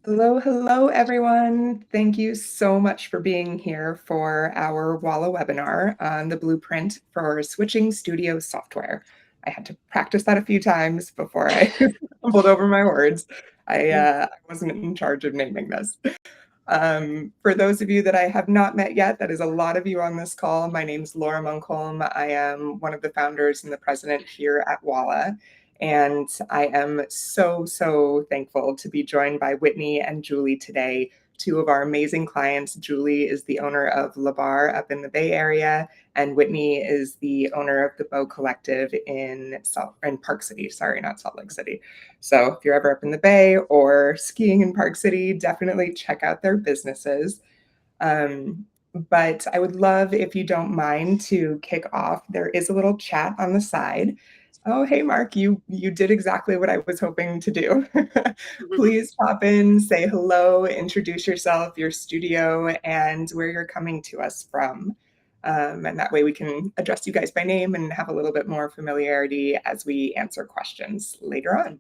Hello, hello, everyone. Thank you so much for being here for our Walla webinar on the blueprint for switching studio software. I had to practice that a few times before I stumbled over my words. I wasn't in charge of naming this. For those of you that I have not met yet, that is a lot of you on this call. My name is Laura Munkholm. I am one of the founders and the president here at Walla. And I am so thankful to be joined by Whitney and Julie today, two of our amazing clients. Julie is the owner of La Bar up in the Bay Area, and Whitney is the owner of the Bow Collective in Park City. Sorry, not Salt Lake City. So if you're ever up in the Bay or skiing in Park City, definitely check out their businesses. But I would love, if you don't mind, to kick off. There is a little chat on the side. Oh, hey, Mark, you did exactly what I was hoping to do. Please pop in, say hello, introduce yourself, your studio, and where you're coming to us from. And that way we can address you guys by name and have a little bit more familiarity as we answer questions later on.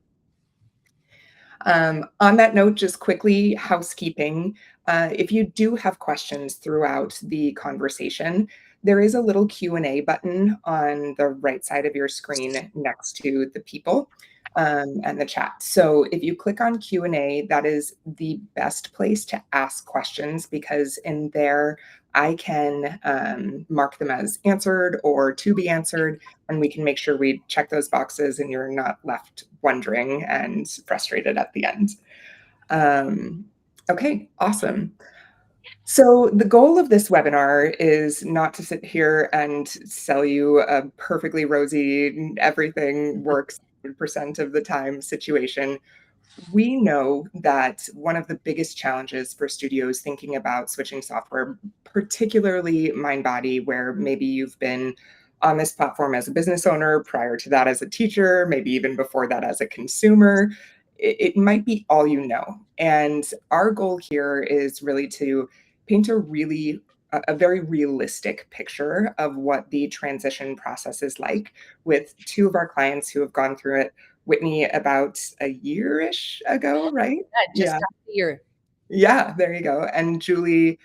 On that note, just quickly, housekeeping. If you do have questions throughout the conversation, there is a little Q&A button on the right side of your screen next to the people and the chat. So if you click on Q&A, that is the best place to ask questions, because in there I can mark them as answered or to be answered, and we can make sure we check those boxes and you're not left wondering and frustrated at the end. Okay, awesome. So the goal of this webinar is not to sit here and sell you a perfectly rosy, everything works 100% of the time situation. We know that one of the biggest challenges for studios thinking about switching software, particularly Mindbody, where maybe you've been on this platform as a business owner, prior to that as a teacher, maybe even before that as a consumer, it might be all you know. And our goal here is really to paint a very realistic picture of what the transition process is like, with two of our clients who have gone through it. Whitney, about a year-ish ago, right? Just a year. Yeah, there you go. And Julie,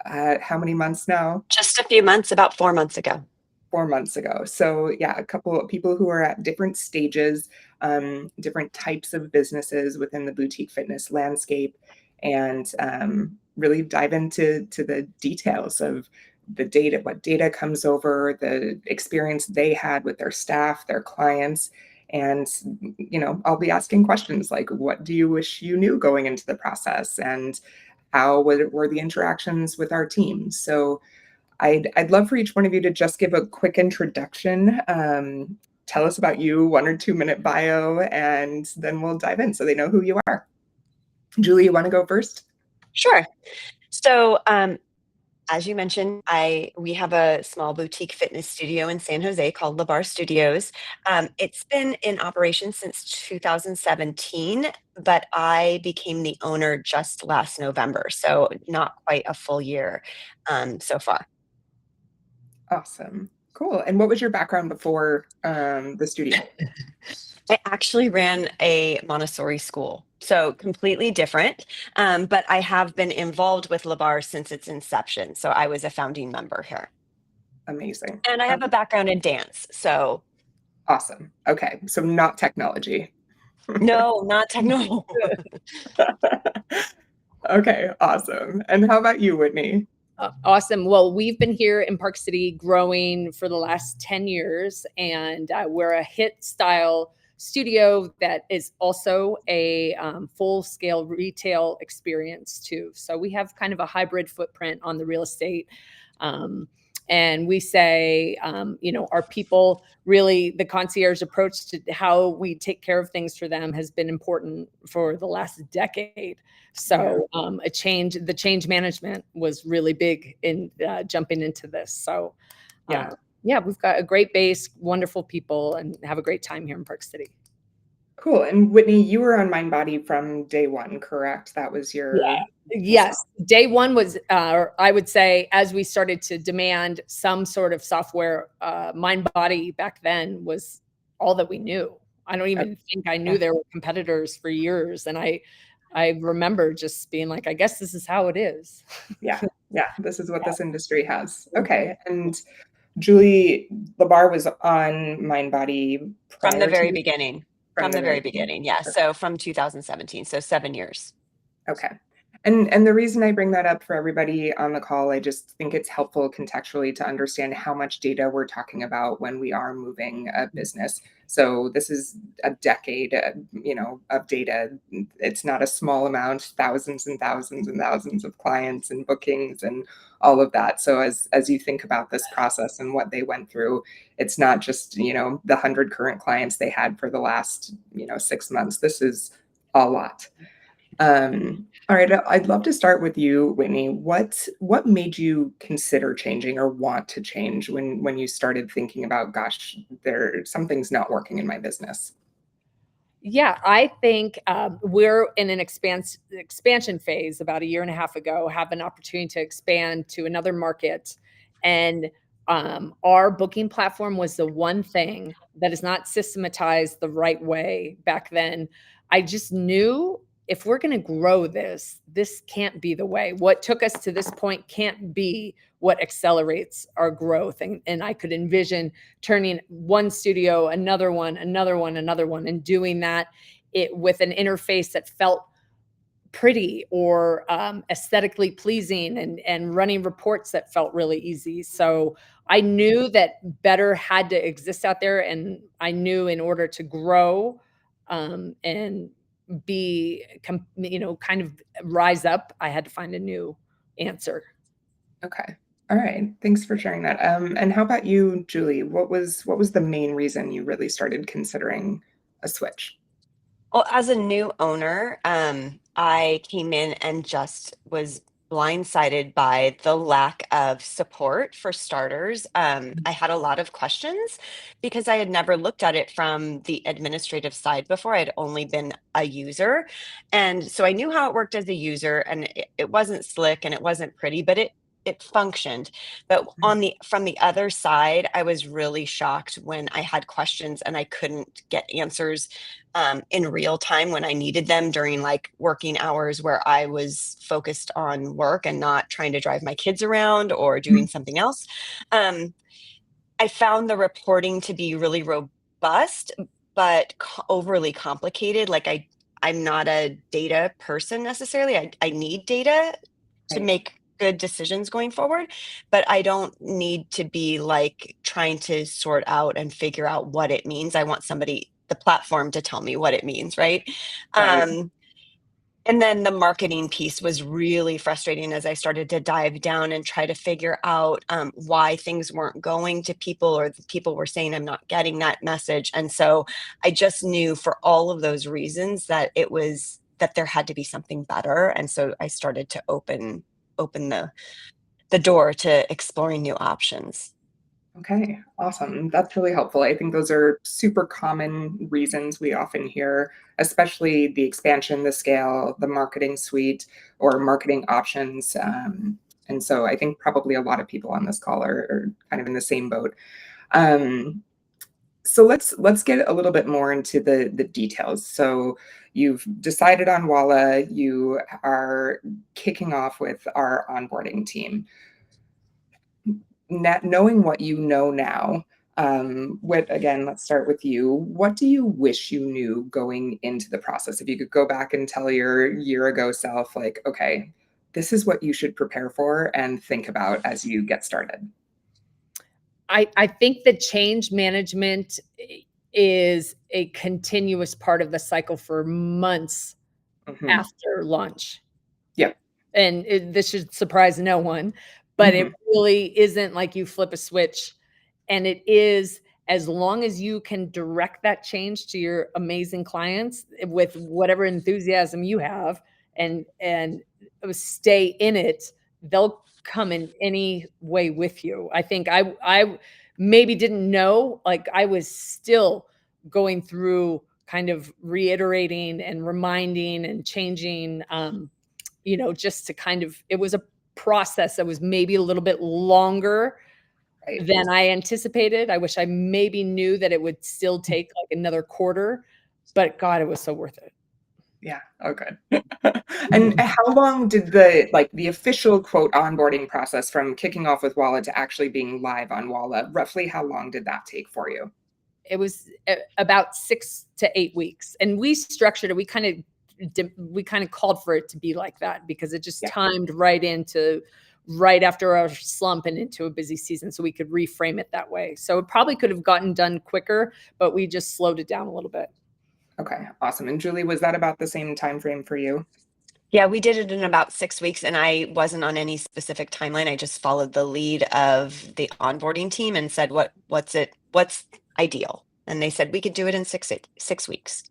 how many months now? Just a few months, about 4 months ago. 4 months ago. So yeah, a couple of people who are at different stages, different types of businesses within the boutique fitness landscape, and really dive into the details of the data, what data comes over, the experience they had with their staff, their clients. And, I'll be asking questions like, what do you wish you knew going into the process? And how were the interactions with our team? So I'd love for each one of you to just give a quick introduction. Tell us about you, 1 or 2 minute bio, and then we'll dive in so they know who you are. Julie, you want to go first? Sure. So, as you mentioned, we have a small boutique fitness studio in San Jose called La Bar Studios. It's been in operation since 2017, but I became the owner just last November, so not quite a full year so far. Awesome. Cool. And what was your background before the studio? I actually ran a Montessori school, so completely different. But I have been involved with La Bar since its inception. So I was a founding member here. Amazing. And I have a background in dance. So awesome. Okay. So not technology. No, not technology. Okay. Awesome. And how about you, Whitney? Awesome. Well, we've been here in Park City growing for the last 10 years, and we're a hit style studio that is also a full-scale retail experience too. So we have kind of a hybrid footprint on the real estate. And we say, our people, really the concierge approach to how we take care of things for them has been important for the last decade. So the change management was really big in jumping into this. So we've got a great base, wonderful people, and have a great time here in Park City. Cool. And Whitney, you were on Mindbody from day one, correct? That was your... Yes. Day one was, I would say, as we started to demand some sort of software, Mindbody back then was all that we knew. I don't even think I knew there were competitors for years. And I I remember just being like, I guess this is how it is. Yeah. Yeah. This is what this industry has. Okay. And Julie Labar was on Mindbody From the prior very to beginning. from From the the very very beginning. beginning. Yeah. So from 2017. So 7 years. Okay. And the reason I bring that up for everybody on the call, I just think it's helpful contextually to understand how much data we're talking about when we are moving a business. So this is a decade, of data. It's not a small amount, thousands and thousands and thousands of clients and bookings and all of that. So as you think about this process and what they went through, it's not just, the 100 current clients they had for the last, 6 months. This is a lot. All right, I'd love to start with you, Whitney. What made you consider changing or want to change when you started thinking about, gosh, something's not working in my business? Yeah, I think we're in an expansion phase about a year and a half ago, have an opportunity to expand to another market. And our booking platform was the one thing that is not systematized the right way back then. I just knew if we're going to grow this can't be the way. What took us to this point can't be what accelerates our growth. And I could envision turning one studio, another one, another one, another one, and doing that with an interface that felt pretty or aesthetically pleasing, and running reports that felt really easy. So I knew that better had to exist out there, and I knew in order to grow and be, kind of rise up, I had to find a new answer. Okay. All right. Thanks for sharing that. And how about you, Julie? What was the main reason you really started considering a switch? Well, as a new owner, I came in and just was blindsided by the lack of support for starters. I had a lot of questions because I had never looked at it from the administrative side before. I had only been a user. And so I knew how it worked as a user, and it wasn't slick and it wasn't pretty, but it functioned. But from the other side, I was really shocked when I had questions and I couldn't get answers in real time when I needed them during like working hours where I was focused on work and not trying to drive my kids around or doing something else. Um, I found the reporting to be really robust, but overly complicated. Like I'm not a data person necessarily. I need data to Right. make good decisions going forward, but I don't need to be like trying to sort out and figure out what it means. I want the platform to tell me what it means, right? Right. And then the marketing piece was really frustrating as I started to dive down and try to figure out why things weren't going to people, or the people were saying I'm not getting that message. And so I just knew for all of those reasons that that there had to be something better. And so I started to open the door to exploring new options. Okay, awesome. That's really helpful. I think those are super common reasons we often hear, especially the expansion, the scale, the marketing suite, or marketing options. And so I think probably a lot of people on this call are kind of in the same boat. Um, so let's get a little bit more into the details. So you've decided on Walla. You are kicking off with our onboarding team. Knowing what you know now, again, let's start with you. What do you wish you knew going into the process? If you could go back and tell your year ago self, like, okay, this is what you should prepare for and think about as you get started. I think that change management is a continuous part of the cycle for months Hmm. after launch. Yeah. And this should surprise no one, but it Hmm. really isn't like you flip a switch. And it is, as long as you can direct that change to your amazing clients with whatever enthusiasm you have, and stay in it, they'll come in any way with you. I think I maybe didn't know, like I was still going through kind of reiterating and reminding and changing, just to kind of, it was a process that was maybe a little bit longer Right. than I anticipated. I wish I maybe knew that it would still take like another quarter, but God, it was so worth it. Yeah. Oh, good. And how long did the official quote onboarding process from kicking off with Walla to actually being live on Walla, roughly how long did that take for you? It was about 6 to 8 weeks, and we structured it. We kind of called for it to be like that because it just Yeah. timed right after our slump and into a busy season, so we could reframe it that way. So it probably could have gotten done quicker, but we just slowed it down a little bit. Okay, awesome. And Julie, was that about the same time frame for you? Yeah, we did it in about 6 weeks, and I wasn't on any specific timeline. I just followed the lead of the onboarding team and said, what's ideal? And they said we could do it in 6 weeks.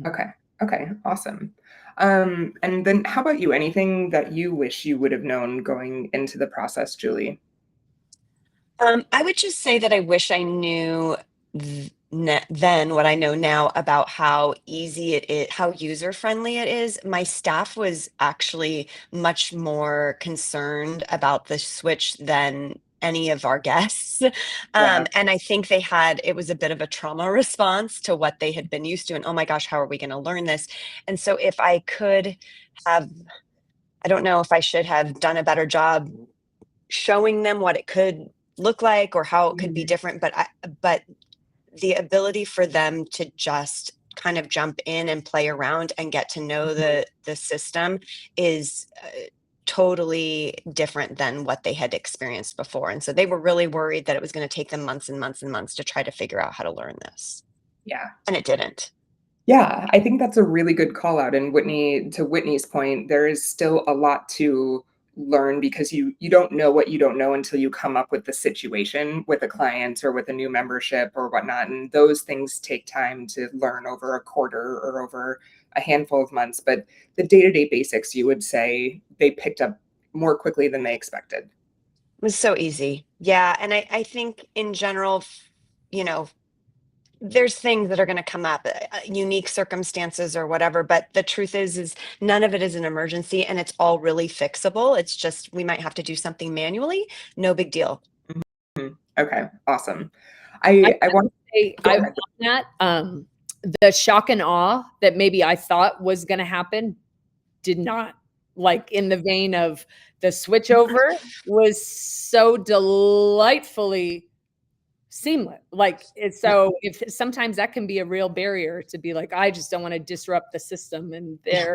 Okay. Okay, awesome. And then how about you? Anything that you wish you would have known going into the process, Julie? I would just say that I wish I knew then what I know now about how easy it is, how user friendly it is. My staff was actually much more concerned about the switch than any of our guests. Yeah. And I think it was a bit of a trauma response to what they had been used to. And oh my gosh, how are we going to learn this? And so if I could have, I don't know if I should have done a better job showing them what it could look like or how it could be Mhm. different, but the ability for them to just kind of jump in and play around and get to know Mhm. the system is totally different than what they had experienced before. And so they were really worried that it was going to take them months and months and months to try to figure out how to learn this, Yeah. and it didn't. Yeah, I think that's a really good call out. And to Whitney's point, there is still a lot to learn because you don't know what you don't know until you come up with the situation with a client or with a new membership or whatnot. And those things take time to learn over a quarter or over a handful of months. But the day-to-day basics, you would say they picked up more quickly than they expected. It was so easy. Yeah. And I think in general, you know, there's things that are going to come up, unique circumstances or whatever, but the truth is none of it is an emergency, and it's all really fixable. It's just we might have to do something manually. No big deal. Mhm. Okay, awesome. I I want to say go I ahead. want that. The shock and awe that maybe I thought was going to happen did not. Like in the vein of the switchover was so delightfully seamless. Like it's so if sometimes that can be a real barrier to be like, I just don't want to disrupt the system. And Yeah.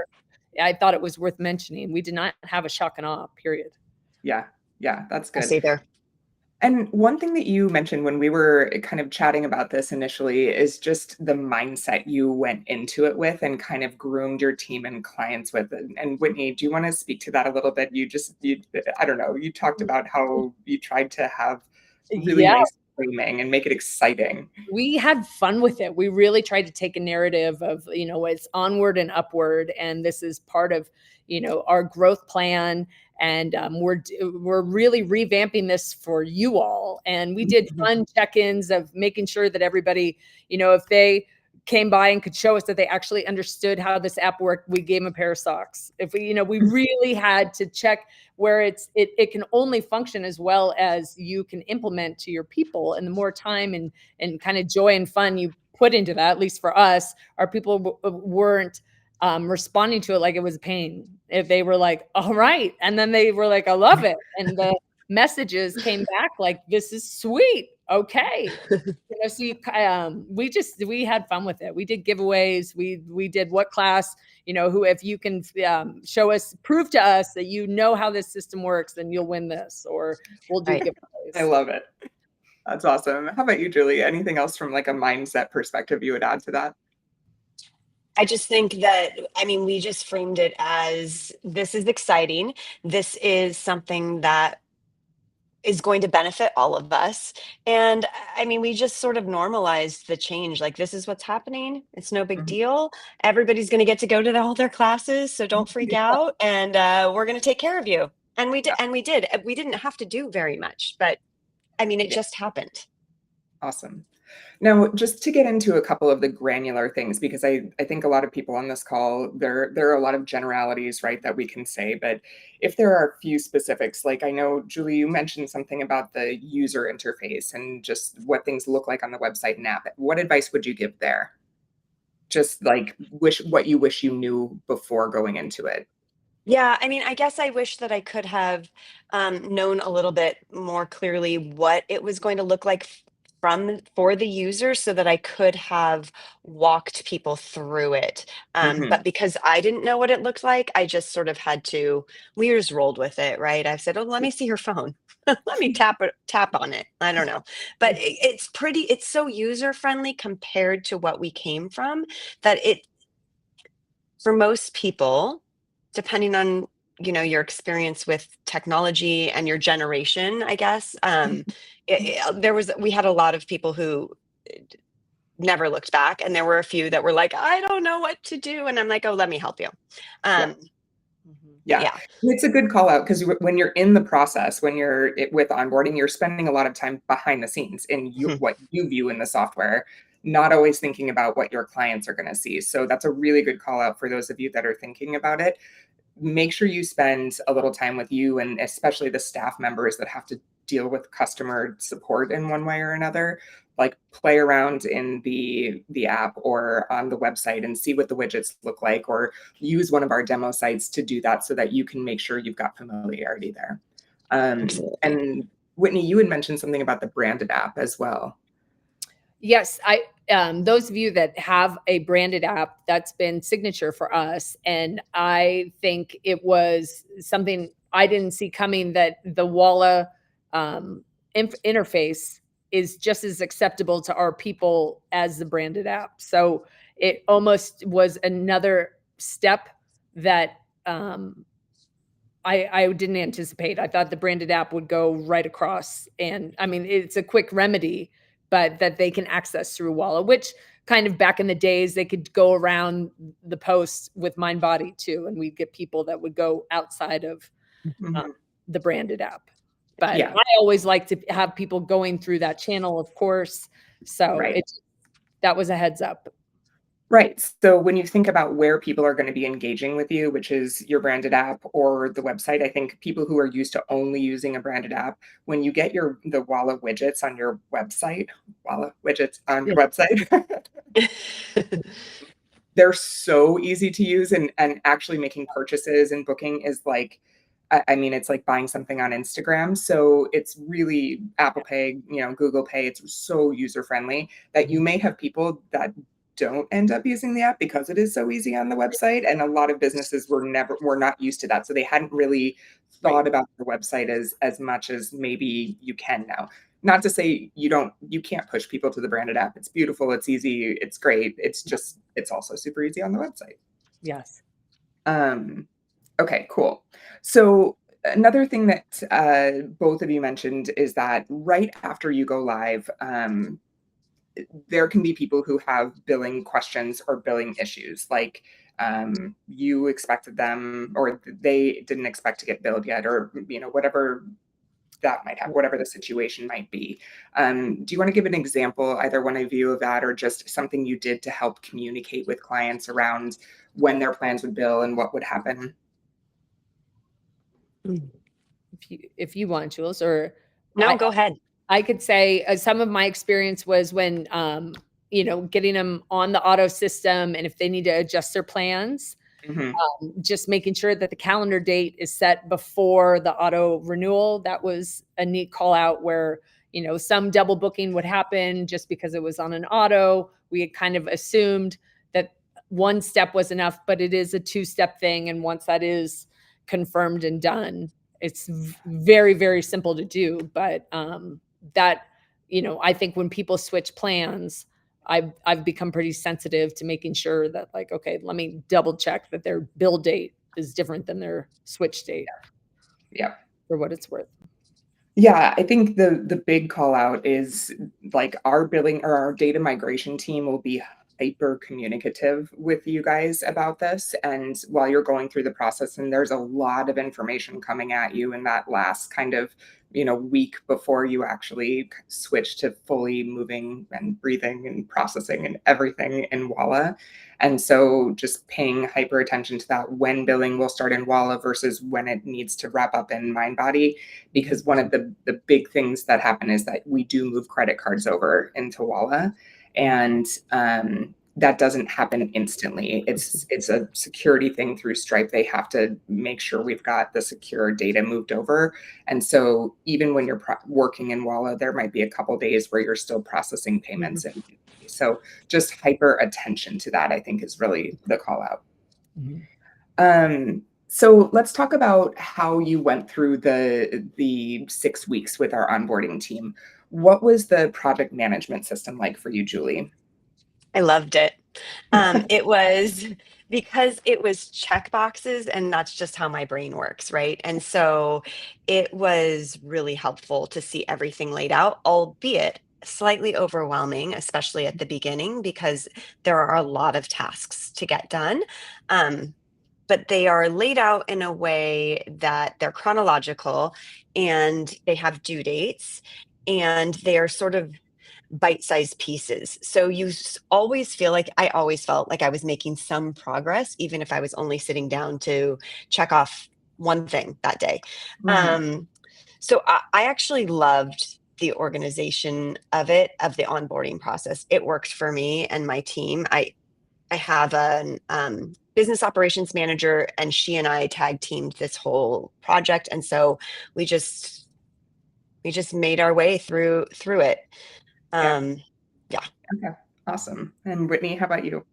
I thought it was worth mentioning. We did not have a shock and awe, period. Yeah, yeah, that's I good. see there. And one thing that you mentioned when we were kind of chatting about this initially is just the mindset you went into it with and kind of groomed your team and clients with. And Whitney, do you want to speak to that a little bit? I don't know, you talked about how you tried to have really Yeah. nice framing and make it exciting. We had fun with it. We really tried to take a narrative of, it's onward and upward, and this is part of, our growth plan. And we're really revamping this for you all. And we did fun check-ins of making sure that everybody, if they came by and could show us that they actually understood how this app worked, we gave them a pair of socks. If we really had to check where it can only function as well as you can implement to your people. And the more time and kind of joy and fun you put into that, at least for us, our people weren't responding to it like it was a pain. If they were like, all right. And then they were like, I love it. And the messages came back like, this is sweet. Okay. So we had fun with it. We did giveaways. We did what class, who, if you can prove to us that you know how this system works, then you'll win this, or we'll do Right. I giveaways. love it. That's awesome. How about you, Julie? Anything else from like a mindset perspective you would add to that? I just think that, I mean, we just framed it as this is exciting. This is something that is going to benefit all of us. And I mean, we just sort of normalized the change. Like, this is what's happening. It's no big Mhm. deal. Everybody's going to get to go to all their classes. So don't freak out. And we're going to take care of you. And we did. Yeah, And we did. We didn't have to do very much, but I mean, it yeah, just happened. awesome. Now, just to get into a couple of the granular things, because I think a lot of people on this call, there are a lot of generalities, right, that we can say. But if there are a few specifics, like I know, Julie, you mentioned something about the user interface and just what things look like on the website and app. What advice would you give there? just like what you wish you knew before going into it. Yeah, I mean, I guess I wish that I could have known a little bit more clearly what it was going to look like for the user, so that I could have walked people through it. But because I didn't know what it looked like, I just sort of had to. We just rolled with it, right? I said, "Oh, let me see your phone. Let me tap on it." I don't know, but it's pretty. It's so user friendly compared to what we came from, that it, for most people, depending on, your experience with technology and your generation, I guess, we had a lot of people who never looked back, and there were a few that were like, I don't know what to do, and I'm like, oh, let me help you. Yeah. Yeah, Yeah. it's a good call out because when you're in the process, when with onboarding, you're spending a lot of time behind the scenes in what you view in the software, not always thinking about what your clients are going to see. So that's a really good call out for those of you that are thinking about it. Make sure you spend a little time with you, and especially the staff members that have to deal with customer support in one way or another. Like, play around in the app or on the website and see what the widgets look like, or use one of our demo sites to do that so that you can make sure you've got familiarity there. Absolutely. And Whitney, you had mentioned something about the branded app as well. Yes, those of you that have a branded app, that's been signature for us. And I think it was something I didn't see coming, that the Walla interface is just as acceptable to our people as the branded app. So it almost was another step that I didn't anticipate. I thought the branded app would go right across. And I mean, it's a quick remedy, but that they can access through Walla, which kind of back in the days, they could go around the post with Mindbody too. And we'd get people that would go outside of the branded app. But Yeah. I always like to have people going through that channel, of course. So Right. That was a heads up. Right. So when you think about where people are going to be engaging with you, which is your branded app or the website, I think people who are used to only using a branded app, when you get the Walla widgets on your website, they're so easy to use, and actually making purchases and booking is like, I mean, it's like buying something on Instagram. So it's really Apple Pay, Google Pay. It's so user friendly that you may have people that don't end up using the app because it is so easy on the website. And a lot of businesses were not used to that. So they hadn't really thought about the website as much as maybe you can now. Not to say you can't push people to the branded app. It's beautiful, it's easy, it's great. It's also super easy on the website. Yes. Okay, cool. So another thing that both of you mentioned is that right after you go live, there can be people who have billing questions or billing issues, like you expected them, or they didn't expect to get billed yet, or whatever that might have, whatever the situation might be. Do you want to give an example, either one of you, of that, or just something you did to help communicate with clients around when their plans would bill and what would happen? If you want, Jules, or No, go ahead. I could say some of my experience was when, getting them on the auto system, and if they need to adjust their plans, just making sure that the calendar date is set before the auto renewal. That was a neat call out where, some double booking would happen just because it was on an auto. We had kind of assumed that one step was enough, but it is a two-step thing. And once that is confirmed and done, it's very, very simple to do. But that, I think when people switch plans, I've become pretty sensitive to making sure that, like, okay, let me double check that their bill date is different than their switch date. Yeah. For what it's worth. Yeah, I think the big call out is, like, our billing or our data migration team will be hyper communicative with you guys about this. And while you're going through the process, and there's a lot of information coming at you in that last kind of week before you actually switch to fully moving and breathing and processing and everything in Walla. And so just paying hyper attention to that, when billing will start in Walla versus when it needs to wrap up in Mindbody, because one of the big things that happen is that we do move credit cards over into Walla. And that doesn't happen instantly. It's a security thing through Stripe. They have to make sure we've got the secure data moved over. And so even when you're working in Walla, there might be a couple days where you're still processing payments. And so just hyper attention to that, I think, is really the call out. So let's talk about how you went through the 6 weeks with our onboarding team. What was the project management system like for you, Julie? I loved it. It was because it was check boxes, and that's just how my brain works, right? And so it was really helpful to see everything laid out, albeit slightly overwhelming, especially at the beginning, because there are a lot of tasks to get done. But they are laid out in a way that they're chronological and they have due dates, and they are sort of bite-sized pieces. So you always feel like, I always felt like I was making some progress, even if I was only sitting down to check off one thing that day. So I actually loved the organization of it, of the onboarding process. It worked for me and my team. I have a business operations manager, and she and I tag teamed this whole project. And so we just made our way through it. Yeah. Okay, awesome. And Whitney, how about you?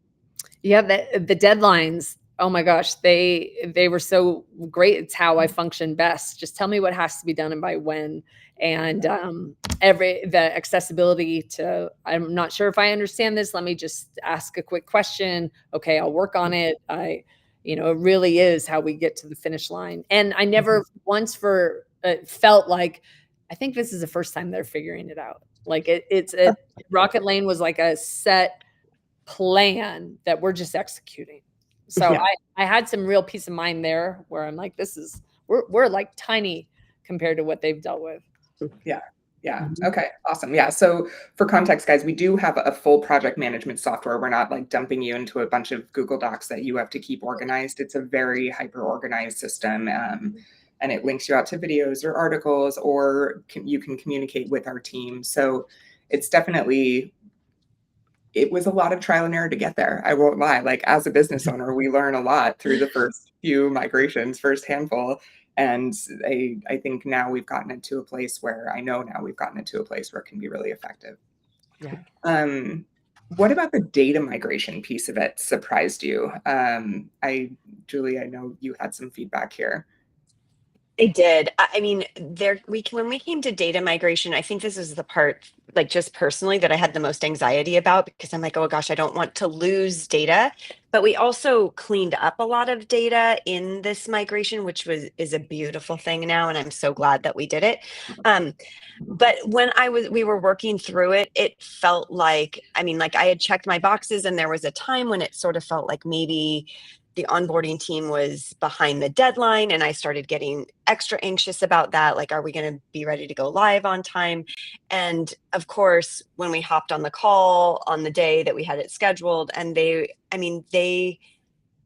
Yeah, the deadlines, oh my gosh, they were so great. It's how I function best. Just tell me what has to be done and by when. And the accessibility to, I'm not sure if I understand this, let me just ask a quick question. Okay, I'll work on it. It really is how we get to the finish line. And I never once felt like, I think this is the first time they're figuring it out. Like Rocket Lane was like a set plan that we're just executing. So I had some real peace of mind there, where I'm like, we're like tiny compared to what they've dealt with. Yeah. Okay. Awesome. Yeah. So for context, guys, we do have a full project management software. We're not like dumping you into a bunch of Google Docs that you have to keep organized. It's a very hyper organized system. And it links you out to videos or articles, or you can communicate with our team. So it's definitely, it was a lot of trial and error to get there. I won't lie. Like, as a business owner, we learn a lot through the first few migrations, first handful. And I think now we've gotten it to a place where it can be really effective. Yeah. What about the data migration piece of it surprised you? Julie, I know you had some feedback here. I did. I mean, when we came to data migration, I think this is the part, like, just personally, that I had the most anxiety about, because I'm like, oh gosh, I don't want to lose data. But we also cleaned up a lot of data in this migration, which is a beautiful thing now, and I'm so glad that we did it. But when we were working through it, it felt like, I mean, like, I had checked my boxes, and there was a time when it sort of felt like maybe the onboarding team was behind the deadline, and I started getting extra anxious about that. Like, are we going to be ready to go live on time? And of course, when we hopped on the call on the day that we had it scheduled, and they,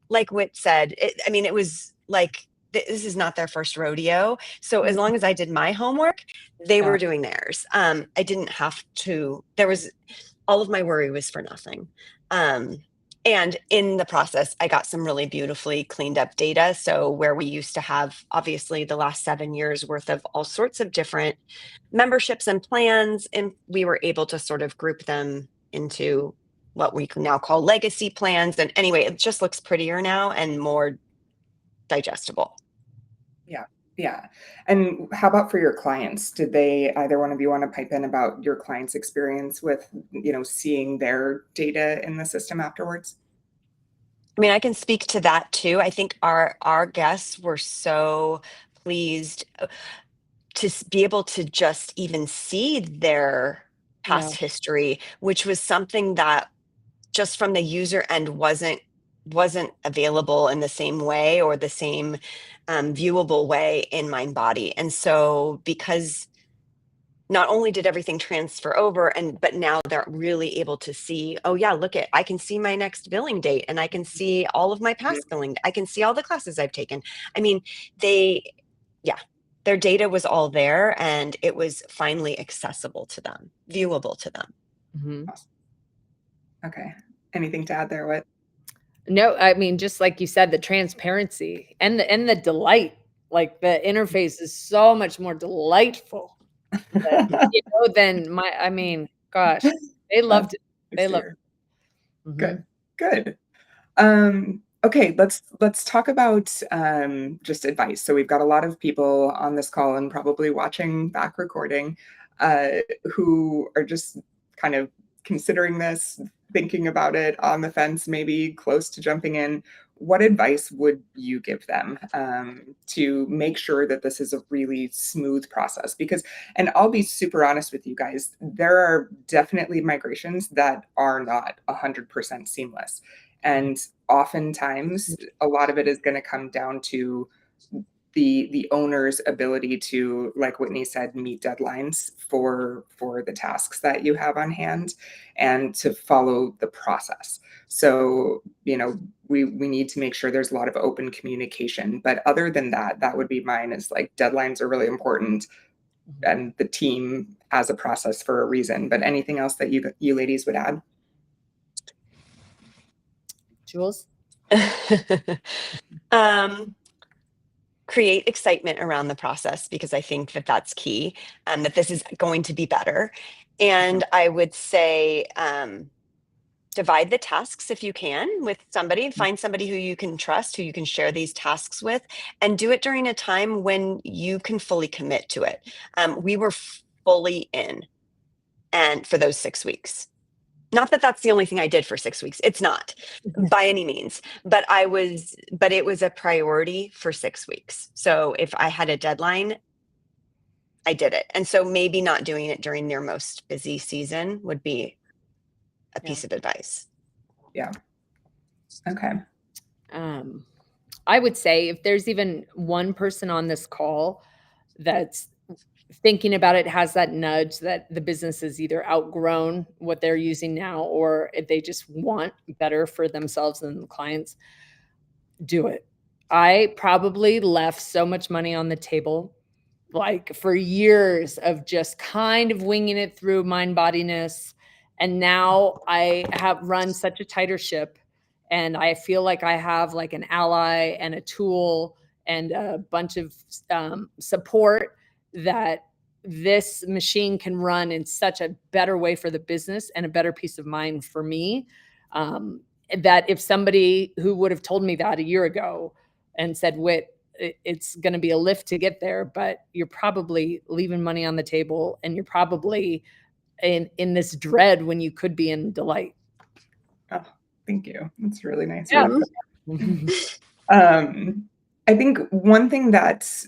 like Whit said, it was like, this is not their first rodeo. So as long as I did my homework, they were doing theirs. I didn't have to, all of my worry was for nothing. And in the process, I got some really beautifully cleaned up data. So where we used to have, obviously, the last 7 years worth of all sorts of different memberships and plans, and we were able to sort of group them into what we can now call legacy plans. And anyway, it just looks prettier now and more digestible. Yeah. And how about for your clients? Did either one of you want to pipe in about your clients' experience with, seeing their data in the system afterwards? I mean, I can speak to that too. I think our guests were so pleased to be able to just even see their past history, which was something that just from the user end wasn't available in the same way, or the same viewable way in Mindbody. And so, because not only did everything transfer over, but now they're really able to see, oh yeah, I can see my next billing date, and I can see all of my past billing. I can see all the classes I've taken. I mean, their data was all there, and it was finally accessible to them, viewable to them. Mm-hmm. Okay. Anything to add there? What? No, I mean, just like you said, the transparency and the delight, like the interface is so much more delightful than I mean, gosh, they loved it. Nice They to loved hear. it. Good. Good. Okay, let's talk about just advice. So we've got a lot of people on this call and probably watching back recording uh, who are just kind of considering this, thinking about it, on the fence, maybe close to jumping in. What advice would you give them to make sure that this is a really smooth process? Because, and I'll be super honest with you guys, there are definitely migrations that are not 100% seamless. And oftentimes, a lot of it is going to come down to the owner's ability to, like Whitney said, meet deadlines for the tasks that you have on hand and to follow the process. So, we need to make sure there's a lot of open communication. But other than that, that would be mine, is like deadlines are really important and the team has a process for a reason. But anything else that you ladies would add? Jules? Create excitement around the process, because I think that that's key, that this is going to be better. And I would say divide the tasks if you can with somebody, find somebody who you can trust, who you can share these tasks with, and do it during a time when you can fully commit to it. We were fully in and for those 6 weeks. Not that that's the only thing I did for 6 weeks. It's not by any means, but it was a priority for 6 weeks. So if I had a deadline, I did it. And so maybe not doing it during their most busy season would be a piece of advice. Yeah. Okay. I would say if there's even one person on this call that's thinking about it, has that nudge that the business has either outgrown what they're using now, or if they just want better for themselves and the clients, do it. I probably left so much money on the table, like for years of just kind of winging it through Mindbodiness. And now I have run such a tighter ship, and I feel like I have like an ally and a tool and a bunch of support, that this machine can run in such a better way for the business and a better peace of mind for me. That if somebody who would have told me that a year ago and said, Whit, it's going to be a lift to get there, but you're probably leaving money on the table, and you're probably in this dread when you could be in delight. Oh, thank you. That's really nice. Yeah. I think one thing that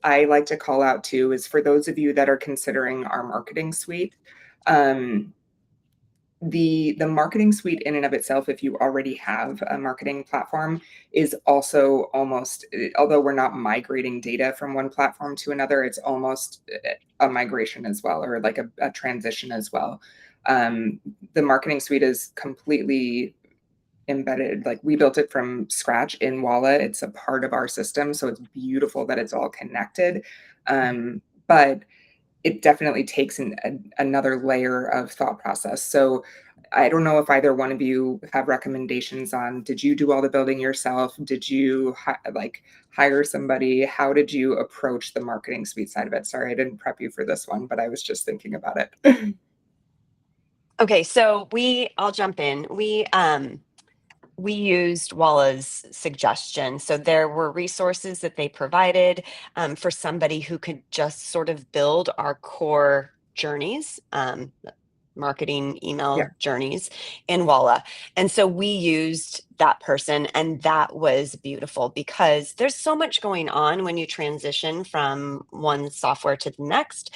I like to call out too is for those of you that are considering our marketing suite. The marketing suite in and of itself, if you already have a marketing platform, is also almost, although we're not migrating data from one platform to another, it's almost a migration as well, or like a transition as well. The marketing suite is completely embedded, like we built it from scratch in Walla. It's a part of our system, so it's beautiful that it's all connected. But it definitely takes another layer of thought process. So I don't know if either one of you have recommendations on, did you do all the building yourself? Did you hire somebody? How did you approach the marketing suite side of it? Sorry, I didn't prep you for this one, but I was just thinking about it. Okay, so I'll jump in. We used Walla's suggestion. So there were resources that they provided for somebody who could just sort of build our core journeys, marketing email journeys in Walla. And so we used that person, and that was beautiful, because there's so much going on when you transition from one software to the next.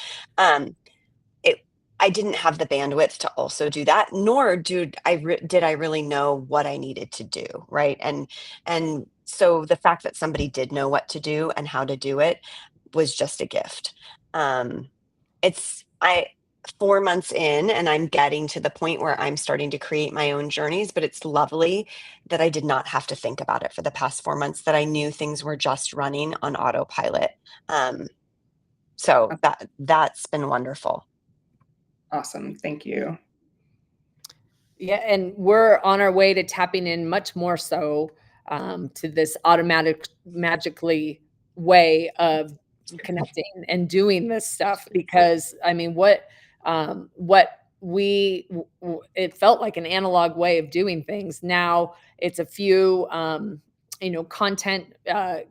I didn't have the bandwidth to also do that, nor did I really know what I needed to do, right? And so the fact that somebody did know what to do and how to do it was just a gift. It's 4 months in, and I'm getting to the point where I'm starting to create my own journeys, but it's lovely that I did not have to think about it for the past 4 months, that I knew things were just running on autopilot. So that's been wonderful. Awesome. Thank you. Yeah, and we're on our way to tapping in much more so to this automatic, magically way of connecting and doing this stuff. Because I mean, what it felt like an analog way of doing things. Now it's a few content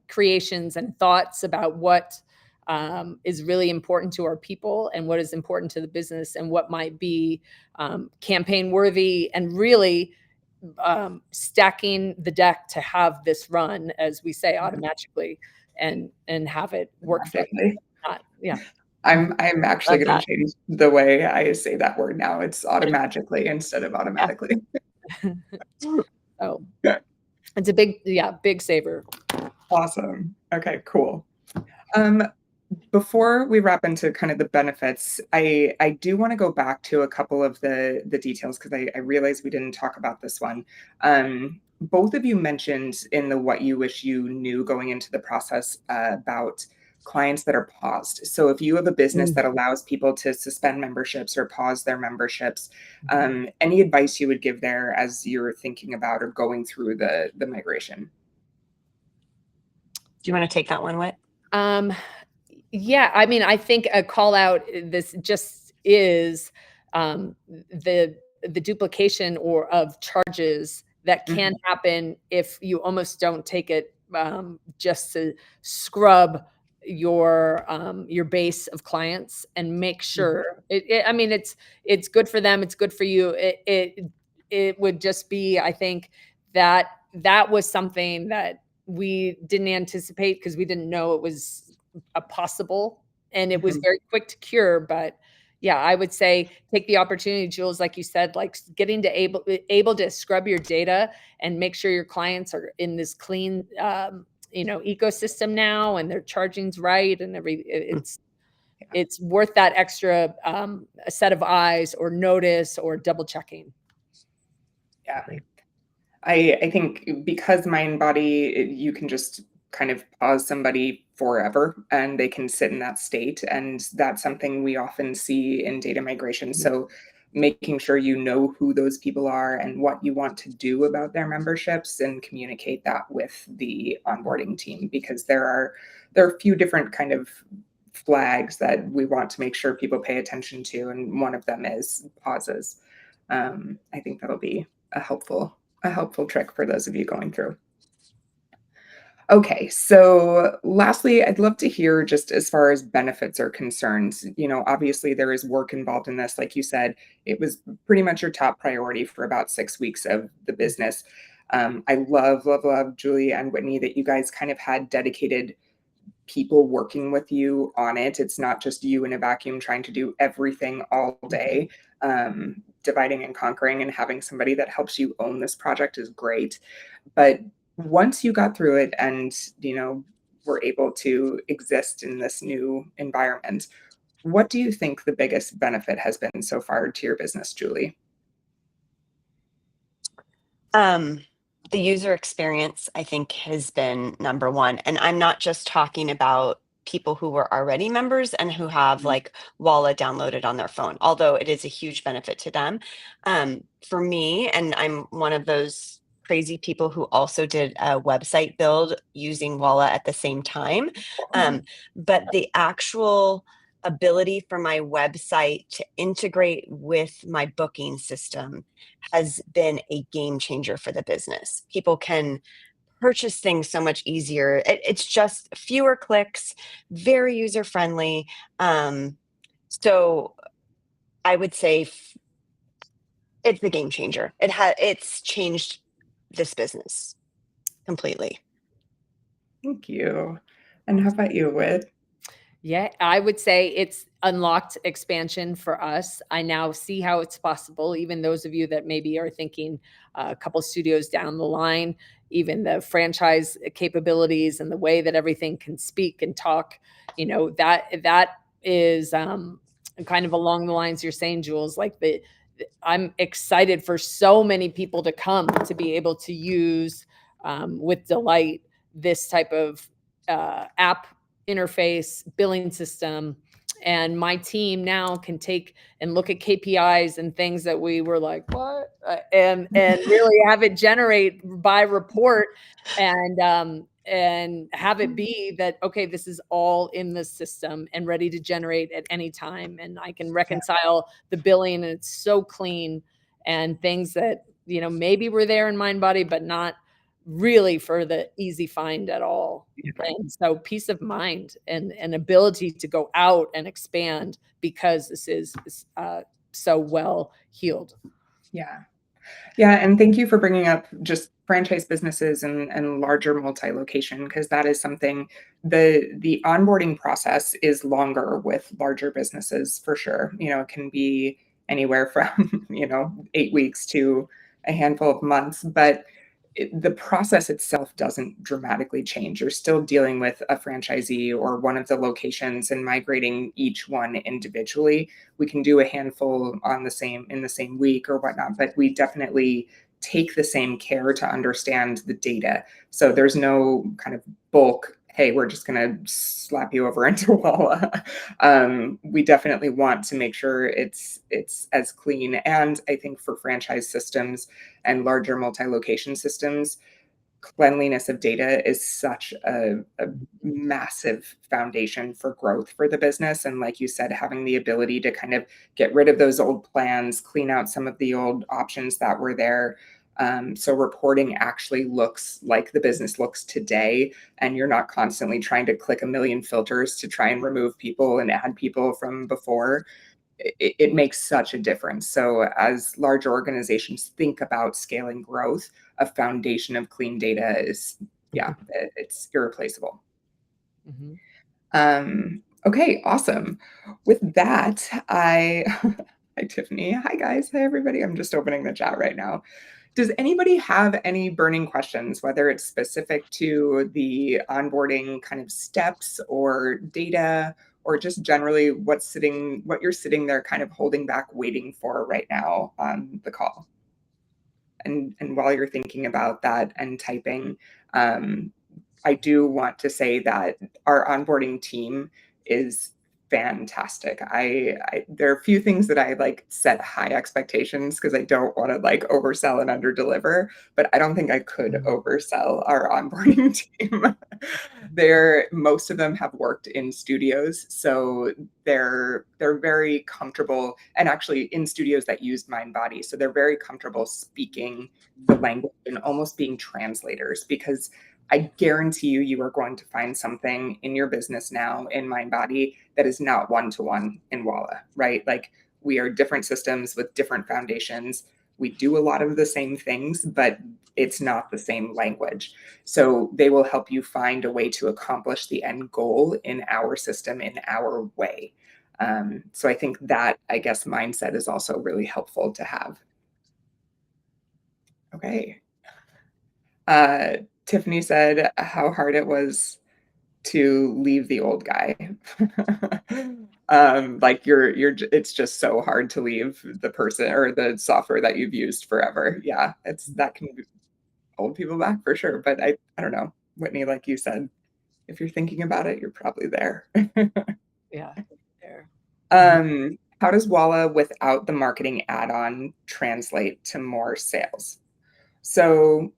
creations and thoughts about what is really important to our people and what is important to the business and what might be campaign worthy, and really stacking the deck to have this run, as we say, automatically, and have it work for us. Magically. Yeah. I'm actually Love going that. to change the way I say that word now. It's automatically instead of automatically. So Yeah. it's a big saver. Awesome. Okay, cool. Um, Before we wrap into kind of the benefits, I do want to go back to a couple of the details because I realized we didn't talk about this one. Both of you mentioned in the what you wish you knew going into the process about clients that are paused. So if you have a business that allows people to suspend memberships or pause their memberships, any advice you would give there as you're thinking about or going through the migration? Do you want to take that one, Whit? Yeah, I mean, I think a call out, this just is the duplication or of charges that can happen if you almost don't take it just to scrub your base of clients and make sure I mean, it's good for them, it's good for you. It would just be, I think, that was something that we didn't anticipate because we didn't know it was a possible, and it was very quick to cure. But yeah, I would say take the opportunity, Jules, like you said, like getting to able to scrub your data and make sure your clients are in this clean ecosystem now, and their charging's right, and it's worth that extra a set of eyes or notice or double checking. Yeah. I think because Mindbody, you can just kind of pause somebody forever and they can sit in that state. And that's something we often see in data migration. So making sure you know who those people are and what you want to do about their memberships and communicate that with the onboarding team, because there are a few different kind of flags that we want to make sure people pay attention to. And one of them is pauses. I think that'll be a helpful trick for those of you going through. Okay, so lastly, I'd love to hear just as far as benefits are concerned. Obviously there is work involved in this. Like you said, it was pretty much your top priority for about 6 weeks of the business. I love, love, love, Julie and Whitney, that you guys kind of had dedicated people working with you on it. It's not just you in a vacuum trying to do everything all day. Dividing and conquering and having somebody that helps you own this project is great. But once you got through it and, were able to exist in this new environment, what do you think the biggest benefit has been so far to your business, Julie? The user experience, I think, has been number one. And I'm not just talking about people who were already members and who have like Walla downloaded on their phone, although it is a huge benefit to them. For me, and I'm one of those crazy people who also did a website build using Walla at the same time. But the actual ability for my website to integrate with my booking system has been a game changer for the business. People can purchase things so much easier. It's just fewer clicks, very user friendly. So I would say it's the game changer. It's changed this business completely. Thank you. And how about you, Whit? Yeah, I would say it's unlocked expansion for us. I now see how it's possible. Even those of you that maybe are thinking a couple studios down the line, even the franchise capabilities and the way that everything can speak and talk, that is kind of along the lines you're saying, Jules. Like I'm excited for so many people to come to be able to use with delight this type of app interface, billing system, And my team now can take and look at KPIs and things that we were like, what? And really have it generate by report and have it be that, okay, this is all in the system and ready to generate at any time. And I can reconcile the billing, and it's so clean, and things that, you know, maybe were there in Mindbody, but not really for the easy find at all. And so peace of mind and ability to go out and expand because this is so well healed. Yeah. Yeah. And thank you for bringing up just franchise businesses and larger multi-location, because that is something, the onboarding process is longer with larger businesses for sure. You know, it can be anywhere from, 8 weeks to a handful of months, but the process itself doesn't dramatically change. You're still dealing with a franchisee or one of the locations and migrating each one individually. We can do a handful in the same week or whatnot, but we definitely take the same care to understand the data. So there's no kind of bulk, hey, we're just going to slap you over into Walla. We definitely want to make sure it's as clean. And I think for franchise systems and larger multi-location systems, cleanliness of data is such a massive foundation for growth for the business. And like you said, having the ability to kind of get rid of those old plans, clean out some of the old options that were there. So reporting actually looks like the business looks today, and you're not constantly trying to click a million filters to try and remove people and add people from before. It makes such a difference. So as larger organizations think about scaling growth, a foundation of clean data is, it's irreplaceable. Okay, awesome. With that, hi Tiffany. Hi guys. Hi everybody. I'm just opening the chat right now. Does anybody have any burning questions, whether it's specific to the onboarding kind of steps or data, or just generally what you're sitting there kind of holding back, waiting for right now on the call? And while you're thinking about that and typing, I do want to say that our onboarding team is fantastic. There are a few things that I like set high expectations because I don't want to like oversell and underdeliver, but I don't think I could oversell our onboarding team. Most of them have worked in studios, so they're very comfortable, and actually in studios that use Mindbody, so they're very comfortable speaking the language and almost being translators, because I guarantee you are going to find something in your business now in Mindbody that is not one-to-one in Walla, right? Like, we are different systems with different foundations. We do a lot of the same things, but it's not the same language. So they will help you find a way to accomplish the end goal in our system, in our way. So I think that, I guess, mindset is also really helpful to have. Okay. Tiffany said how hard it was to leave the old guy. Like it's just so hard to leave the person or the software that you've used forever. Yeah, that can hold people back for sure. But I don't know, Whitney, like you said, if you're thinking about it, you're probably there. Yeah, there. How does Walla without the marketing add-on translate to more sales? So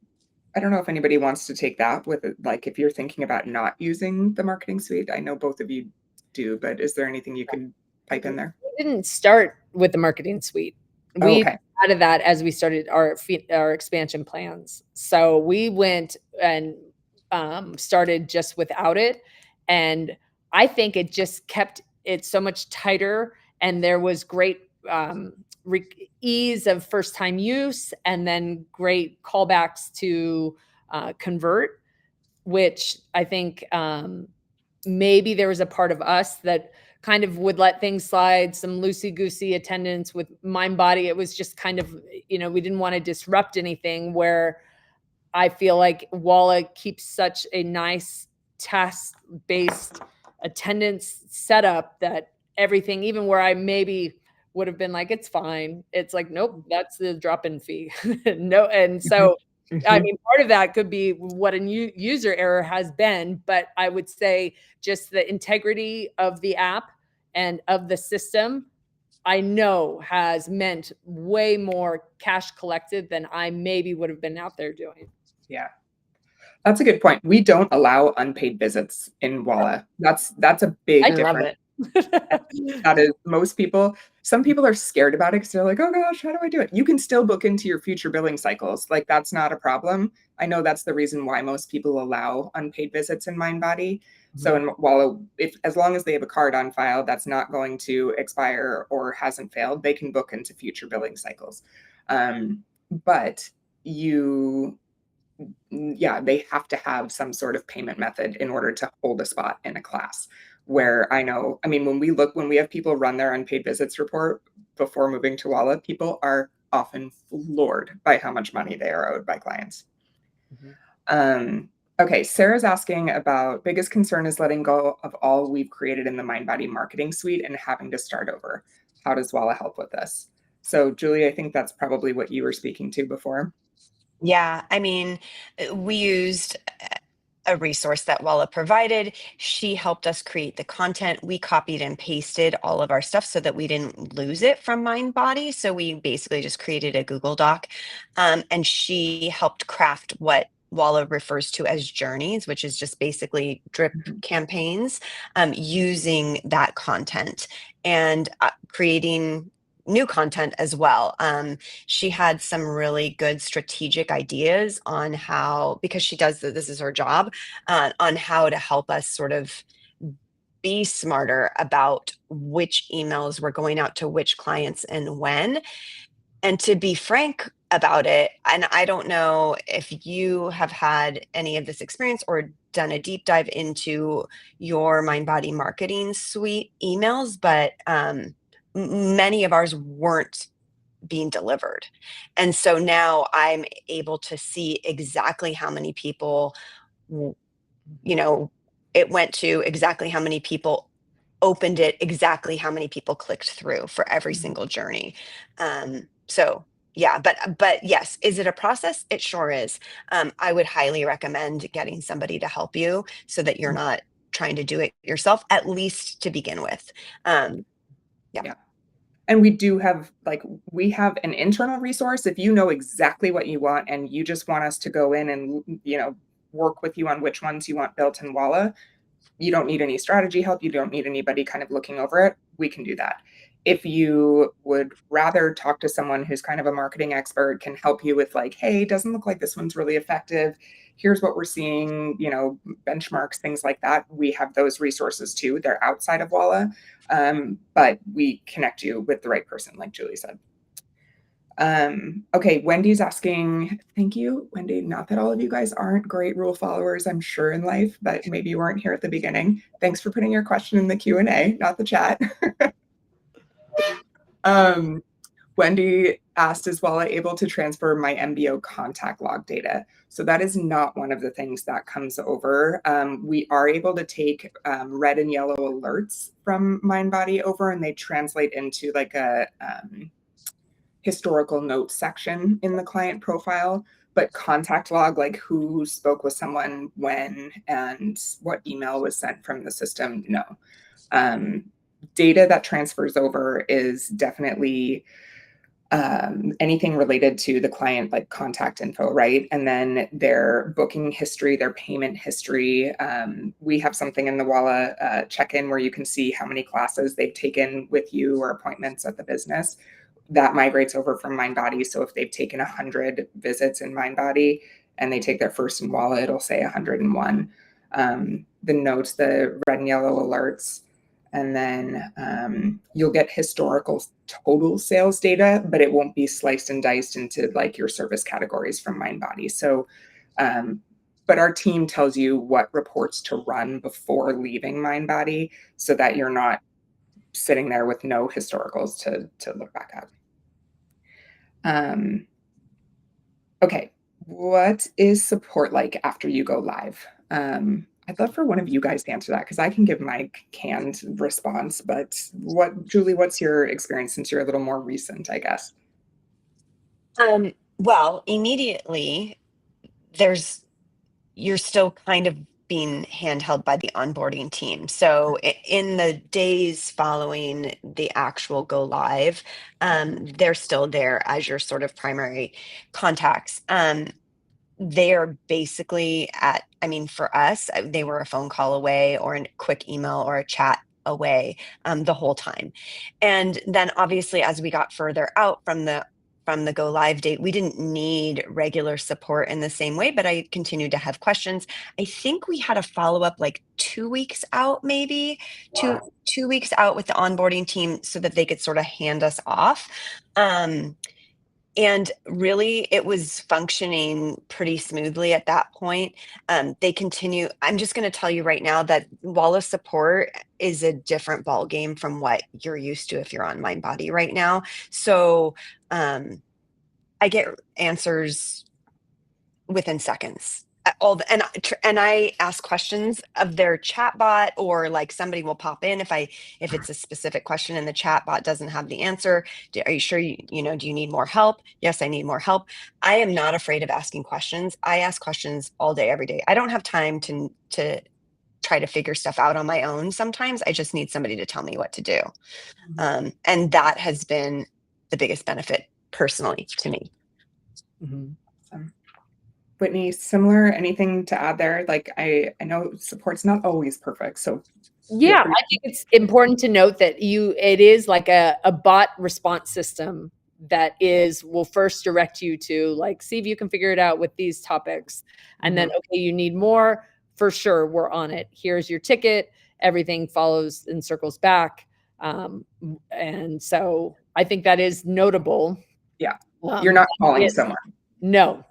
I don't know if anybody wants to take that with it. Like, if you're thinking about not using the marketing suite, I know both of you do, but is there anything you can pipe in there? We didn't start with the marketing suite. We added that as we started our expansion plans. So we went and started just without it. And I think it just kept it so much tighter. And there was great ease of first time use, and then great callbacks to convert, which I think maybe there was a part of us that kind of would let things slide, some loosey-goosey attendance with Mindbody. It was just kind of, we didn't want to disrupt anything, where I feel like Walla keeps such a nice task-based attendance setup that everything, even where I maybe would have been like, it's fine, it's like, nope, that's the drop-in fee. No. And so I mean, part of that could be what a new user error has been, but I would say just the integrity of the app and of the system, I know has meant way more cash collected than I maybe would have been out there doing. Yeah. That's a good point. We don't allow unpaid visits in Walla. That's a big I love difference. it. That is most people. Some people are scared about it because they're like, oh gosh, how do I do it? You can still book into your future billing cycles. Like that's not a problem. I know that's the reason why most people allow unpaid visits in Mindbody. So in Walla, if as long as they have a card on file that's not going to expire or hasn't failed, they can book into future billing cycles. But you yeah, they have to have some sort of payment method in order to hold a spot in a class. Where I know, I mean, when we have people run their unpaid visits report before moving to Walla, people are often floored by how much money they are owed by clients. Okay, Sarah's asking about biggest concern is letting go of all we've created in the Mindbody marketing suite and having to start over. How does Walla help with this? So, Julie, I think that's probably what you were speaking to before. Yeah, I mean, we used a resource that Walla provided. She helped us create the content. We copied and pasted all of our stuff so that we didn't lose it from Mindbody. So we basically just created a Google Doc, and she helped craft what Walla refers to as journeys, which is just basically drip campaigns, using that content and creating new content as well. She had some really good strategic ideas on how, because she does this is her job, on how to help us sort of be smarter about which emails were going out to which clients and when. And to be frank about it, and I don't know if you have had any of this experience or done a deep dive into your Mindbody marketing suite emails, but many of ours weren't being delivered. And so now I'm able to see exactly how many people, it went to, exactly how many people opened it, exactly how many people clicked through for every single journey. So yeah, but yes, is it a process? It sure is. I would highly recommend getting somebody to help you so that you're not trying to do it yourself, at least to begin with. Yeah. And we have an internal resource. If you know exactly what you want and you just want us to go in and, work with you on which ones you want built in Walla, you don't need any strategy help. You don't need anybody kind of looking over it. We can do that. If you would rather talk to someone who's kind of a marketing expert, can help you with like, hey, doesn't look like this one's really effective. Here's what we're seeing, benchmarks, things like that. We have those resources too. They're outside of Walla, but we connect you with the right person, like Julie said. Okay, Wendy's asking, thank you, Wendy. Not that all of you guys aren't great rule followers, I'm sure, in life, but maybe you weren't here at the beginning. Thanks for putting your question in the Q&A, not the chat. Wendy asked, is Walla able to transfer my MBO contact log data? So that is not one of the things that comes over. We are able to take red and yellow alerts from Mindbody over, and they translate into like a historical notes section in the client profile. But contact log, like who spoke with someone when and what email was sent from the system, no. Data that transfers over is definitely anything related to the client, like contact info, right? And then their booking history, their payment history. We have something in the Walla check-in where you can see how many classes they've taken with you or appointments at the business. That migrates over from Mindbody. So if they've taken 100 visits in Mindbody and they take their first in Walla, it'll say 101. The notes, the red and yellow alerts, and then you'll get historical total sales data, but it won't be sliced and diced into like your service categories from Mindbody. So, but our team tells you what reports to run before leaving Mindbody so that you're not sitting there with no historicals to look back at. Okay, what is support like after you go live? I'd love for one of you guys to answer that because I can give my canned response, but Julie, what's your experience since you're a little more recent, I guess? Well, immediately you're still kind of being handheld by the onboarding team. So in the days following the actual go live, they're still there as your sort of primary contacts. They are basically for us, they were a phone call away or a quick email or a chat away the whole time. And then obviously as we got further out from the go live date, we didn't need regular support in the same way, but I continued to have questions. I think we had a follow-up like 2 weeks out, maybe two weeks out with the onboarding team so that they could sort of hand us off. And really, it was functioning pretty smoothly at that point. They continue. I'm just going to tell you right now that Walla support is a different ball game from what you're used to if you're on Mindbody right now. So I get answers within seconds. And I ask questions of their chat bot, or like somebody will pop in if it's a specific question and the chat bot doesn't have the answer. Are you sure do you need more help? Yes, I need more help. I am not afraid of asking questions. I ask questions all day, every day. I don't have time to try to figure stuff out on my own. Sometimes I just need somebody to tell me what to do. And that has been the biggest benefit personally to me. Whitney, similar, anything to add there? Like I know support's not always perfect. So yeah, I think it's important to note that it is like a bot response system that will first direct you to like, see if you can figure it out with these topics. And then, okay, you need more, for sure, we're on it. Here's your ticket. Everything follows and circles back. And so I think that is notable. Yeah. You're not calling someone. No.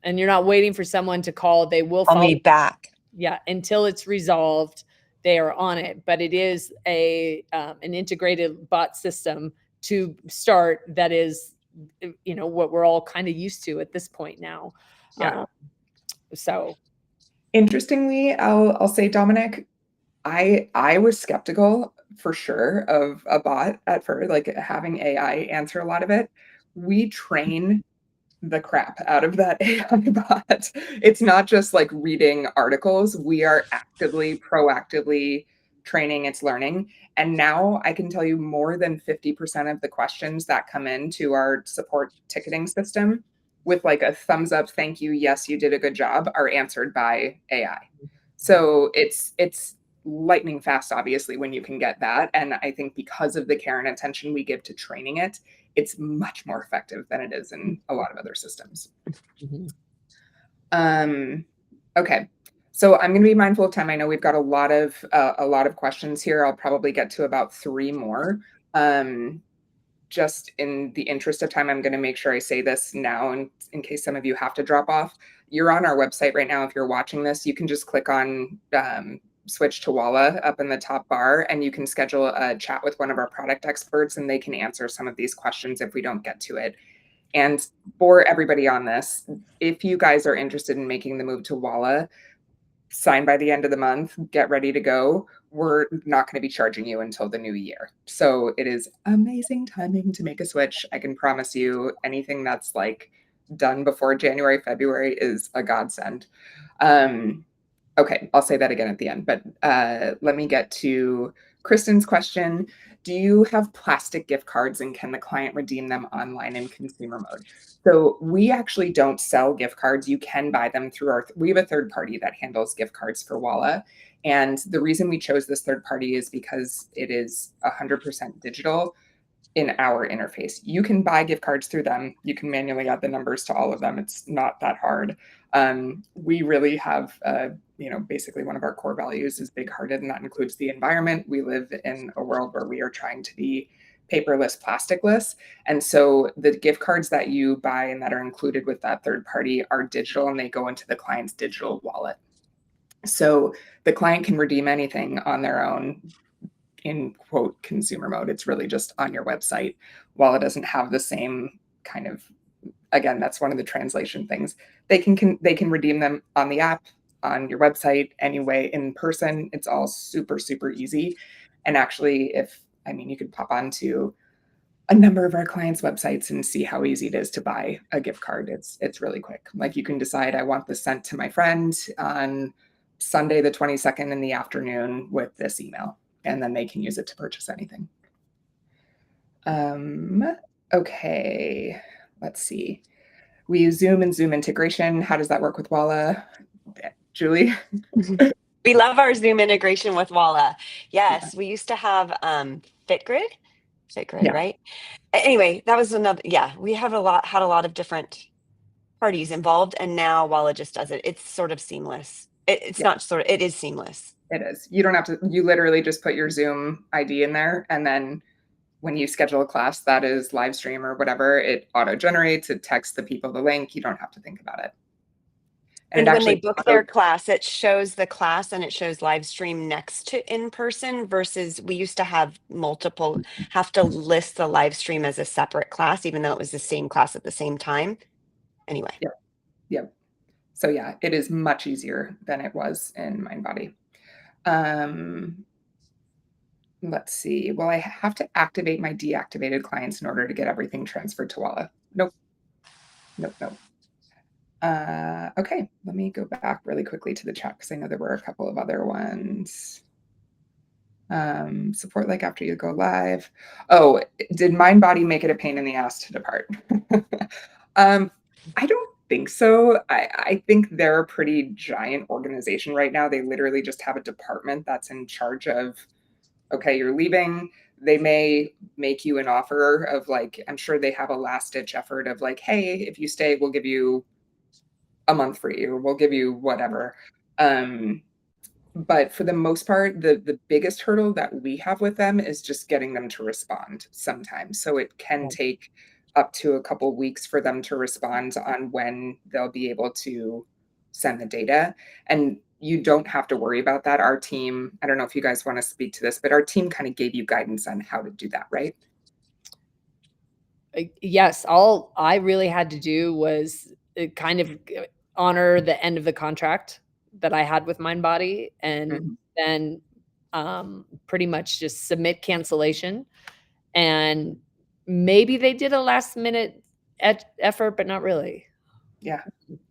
And you're not waiting for someone to call. They will call me back. Yeah. Until it's resolved, they are on it. But it is an integrated bot system to start that is, what we're all kind of used to at this point now. Yeah. So interestingly, I'll say, Dominic, I was skeptical for sure of a bot at first, like having AI answer a lot of it. We train the crap out of that AI bot. It's not just like reading articles. We are proactively training its learning. And now I can tell you more than 50% of the questions that come into our support ticketing system with like a thumbs up, thank you, yes, you did a good job, are answered by AI. So it's lightning fast, obviously, when you can get that. And I think because of the care and attention we give to training it, it's much more effective than it is in a lot of other systems. Okay. So I'm going to be mindful of time. I know we've got a lot of questions here. I'll probably get to about 3 more. Just in the interest of time, I'm going to make sure I say this now in case some of you have to drop off. You're on our website right now. If you're watching this, you can just click on switch to Walla up in the top bar, and you can schedule a chat with one of our product experts, and they can answer some of these questions if we don't get to it. And for everybody on this, if you guys are interested in making the move to Walla, sign by the end of the month, get ready to go. We're not going to be charging you until the new year. So it is amazing timing to make a switch. I can promise you anything that's like done before January, February is a godsend. Okay, I'll say that again at the end, but let me get to Kristen's question. Do you have plastic gift cards, and can the client redeem them online in consumer mode? So we actually don't sell gift cards. You can buy them through we have a third party that handles gift cards for Walla. And the reason we chose this third party is because it is 100% digital in our interface. You can buy gift cards through them. You can manually add the numbers to all of them. It's not that hard. We really have, basically one of our core values is big-hearted, and that includes the environment. We live in a world where we are trying to be paperless, plasticless. And so the gift cards that you buy and that are included with that third party are digital, and they go into the client's digital wallet. So the client can redeem anything on their own in quote consumer mode. It's really just on your website. While it doesn't have the same kind of, again, that's one of the translation things. They can redeem them on the app, on your website, anyway, in person. It's all super, super easy. And actually, you could pop onto a number of our clients' websites and see how easy it is to buy a gift card. It's really quick. Like you can decide, I want this sent to my friend on Sunday the 22nd in the afternoon with this email, and then they can use it to purchase anything. Okay, let's see. We use Zoom and Zoom integration. How does that work with Walla? Julie? We love our Zoom integration with Walla. Yes, we used to have FitGrid, Yeah. right? Anyway, that was another, we have had a lot of different parties involved, and now Walla just does it. It's sort of seamless. It's Yeah. not sort of, it is seamless. It is. You don't have to, you literally just put your Zoom ID in there, and then when you schedule a class that is live stream or whatever, it auto generates, it texts the people the link. You don't have to think about it. And when they book their class, it shows the class and it shows live stream next to in person, versus we used to have have to list the live stream as a separate class, even though it was the same class at the same time. Anyway. Yep. So yeah, it is much easier than it was in Mindbody. Let's see. Well, I have to activate my deactivated clients in order to get everything transferred to Walla. Nope. Okay, let me go back really quickly to the chat because I know there were a couple of other ones. Support like after you go live. Oh, did Mindbody make it a pain in the ass to depart? I don't think so. I think they're a pretty giant organization right now. They literally just have a department that's in charge of, okay, you're leaving. They may make you an offer of like, I'm sure they have a last ditch effort of like, hey, if you stay, we'll give you a month free, or we'll give you whatever. But for the most part, the biggest hurdle that we have with them is just getting them to respond sometimes. So it can take up to a couple weeks for them to respond on when they'll be able to send the data. And you don't have to worry about that. Our team, I don't know if you guys want to speak to this, but our team kind of gave you guidance on how to do that, right? Yes, all I really had to do was kind of honor the end of the contract that I had with Mindbody, and then pretty much just submit cancellation. And maybe they did a last minute effort, but not really. Yeah.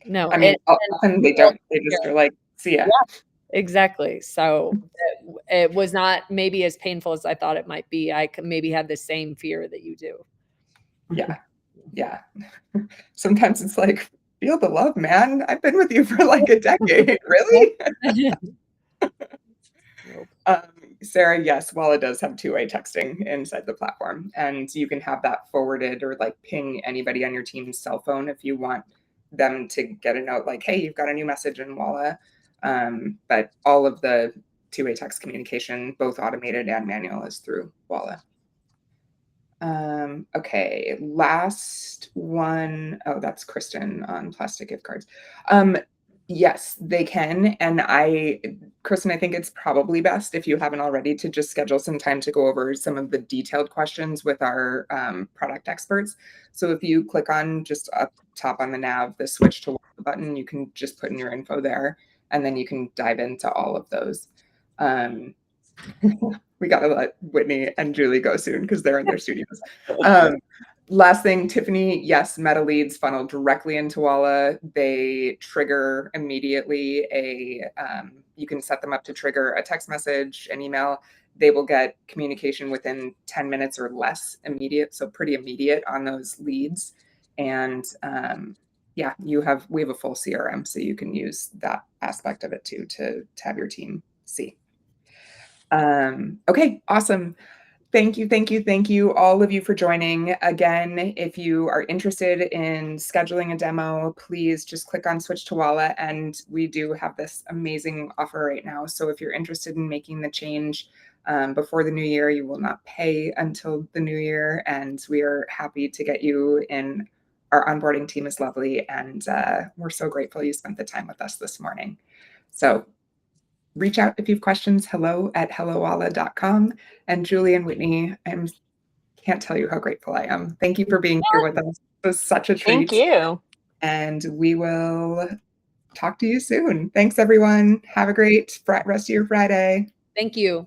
No, I mean, often they don't. They just are like, see ya. Yeah, exactly. So it was not maybe as painful as I thought it might be. I maybe had the same fear that you do. Yeah. Sometimes it's like, feel the love, man. I've been with you for like a decade. Really? Sarah, yes, Walla does have two-way texting inside the platform, and you can have that forwarded or like ping anybody on your team's cell phone if you want them to get a note like, hey, you've got a new message in Walla. But all of the two-way text communication, both automated and manual, is through Walla. Okay, last one. Oh, that's Kristen on plastic gift cards. Yes, they can. And Kristen, I think it's probably best, if you haven't already, to just schedule some time to go over some of the detailed questions with our product experts. So if you click on just up top on the nav, the switch to button, you can just put in your info there, and then you can dive into all of those. We got to let Whitney and Julie go soon because they're in their studios. Last thing, Tiffany, yes, meta leads funnel directly into Walla. They trigger immediately you can set them up to trigger a text message, an email. They will get communication within 10 minutes or less immediate. So pretty immediate on those leads. And yeah, we have a full CRM, so you can use that aspect of it too, to have your team see. Okay, awesome. Thank you, all of you, for joining. Again, if you are interested in scheduling a demo, please just click on Switch to Walla, and we do have this amazing offer right now. So if you're interested in making the change before the new year, you will not pay until the new year, and we are happy to get you in. Our onboarding team is lovely, and we're so grateful you spent the time with us this morning. So reach out if you have questions, hello@hellowalla.com. And Julie and Whitney, I can't tell you how grateful I am. Thank you for being here with us. It was such a treat. Thank you. And we will talk to you soon. Thanks, everyone. Have a great rest of your Friday. Thank you.